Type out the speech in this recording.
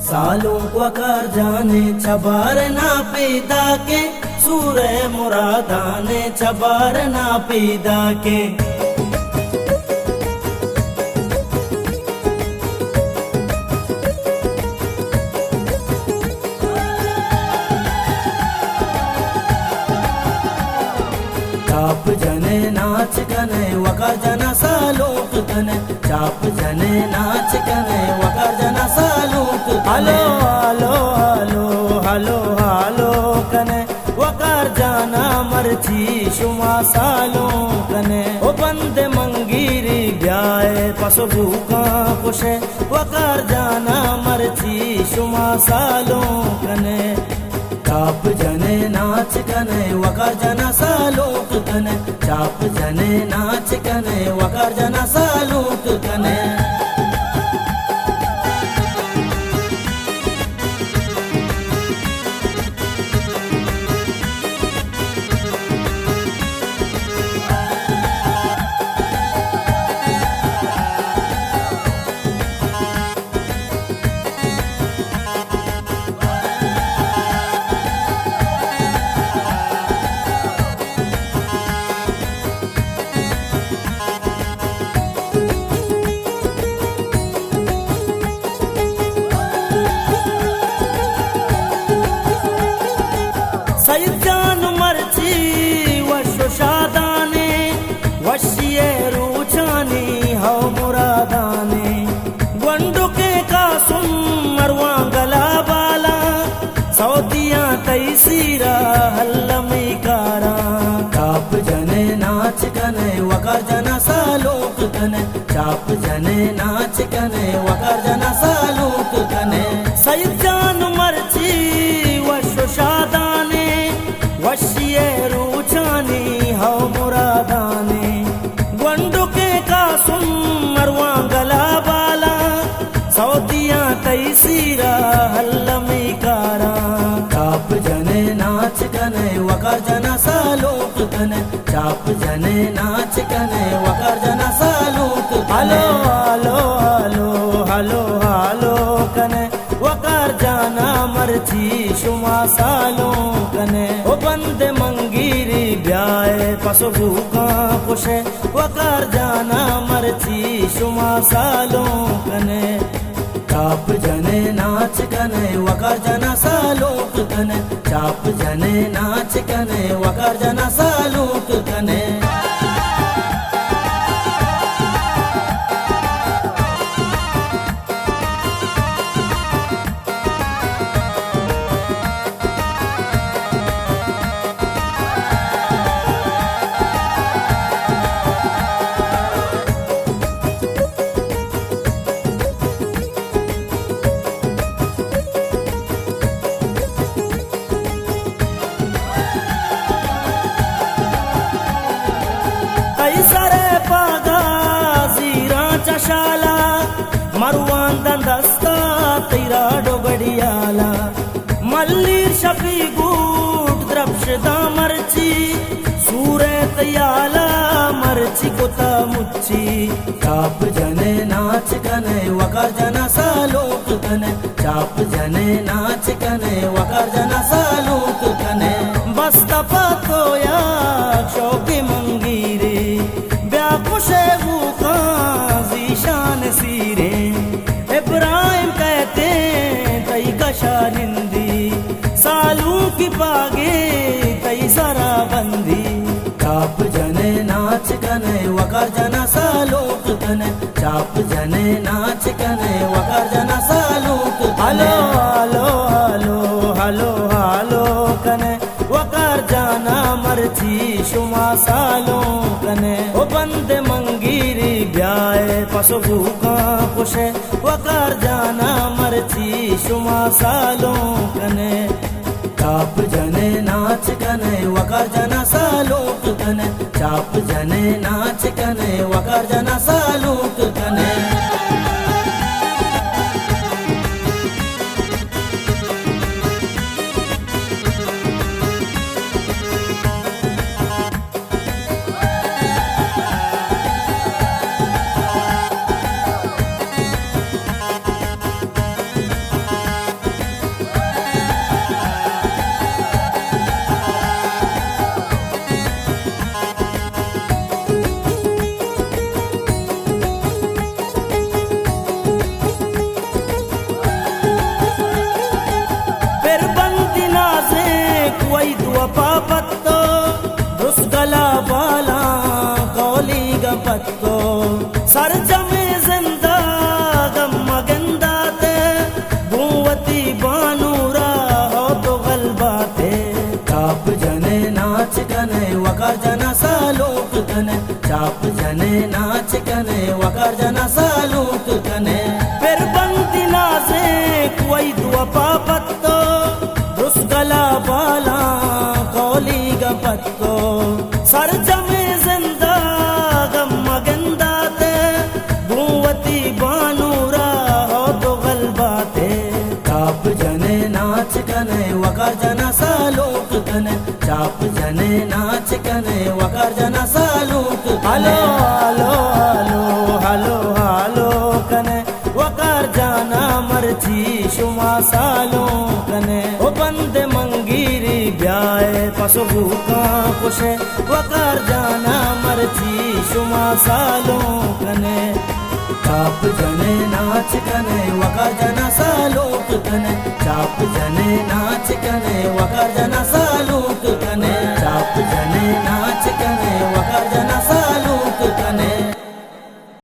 सालों वकार जाने छबार ना पैदा के सूरे मुरादाने छबार ना पैदा के चाप जने नाच कने वकार जना सालोक कने चाप जने नाच कने वकार जना सालोक hello hello hello hello hello कने वकार जाना मर्ची शुमा सालों कने ओ बंदे मंगीरी ब्याए पसो भूखा कुशे वकार जाना मर्ची शुमा सालों कने चाप जने नाच कने वकार जना सालोक कने चाप जने नाच कने वकार जना सालोक कने सैजान मर्ची वशो शादाने वशिये रूचानी हो मुरादाने वंडुके का सुम मरवा गला बाला सौदिया तैसीरा हल्लमी कारा चाप जने नाच कने वकार जना सालोक कने चाप जने नाच कने वकार जना सालोक कने सैजान मर्ची वशो शादाने वशिये रूचानी हो मुरादाने वंडुके का सुम मरवा गला बाला सौदिया तैसीरा हल्लमी कारा चाप जने नाच कने वकार जना सालोक कने चाप जने नाच कने वकार जना सालोक hello hello hello hello hello कने वकार जाना मर्ची शुमा सालों कने ओ बंदे मंगीरी ब्याए पसो भूखा कुशे वकार जाना मर्ची शुमा सालों कने चाप जने नाच कने वकार जना सालोक कने चाप जने नाच कने वकार जना सालोक कने चशाला मरवान दंदस्ता तेरा डोगड़ियाला मल्लीर शफी गुट द्रपशदा मर्ची सूरे तयाला मर्ची कोता मुच्ची चाप जने नाच कने वकार जना सालोक कने चाप जने नाच कने वकार जना सालोक कने बस्ता पातो या शौकी मंगीरे ब्याकुशे भूखा जीशान सीरे इब्राहिम कहते तई कशानिंदी सालू की पागे तई सारा बंदी चाप जने नाच कने वकार जना सालोक कने चाप जने नाच कने वकार जना सालोक hello hello hello hello hello कने वकार जाना मर्ची शुमा सालों कने ओ बंदे मंगीरी ब्याए पसो भूखा कुशे वकार जाना मर्ची शुमा सालों कने चाप जने नाच कने वकार जना सालोक कने चाप जने नाच कने वकार जना सालोक कने कने चाप जने नाच कने वकार जना सालूक कने फिर बंदी नाजे कोई दुआ पापत्तो दुष्गला बाला कौली गपत्तो सर जमे जिंदा गम मगंदाते भूवती बानूरा हो तो गलबाते चाप जने नाच कने वकार जना सालूक कने चाप जने नाच कने वकार जना सालूक hello hello hello hello hello कने वकार जाना मर्जी शुमा सालों कने ओ बंदे मंगीरी ब्याए पसो भूखा कुशे वकार जाना मर्जी शुमा सालों कने चाप जने नाच कने वकार जना सालूक कने चाप जने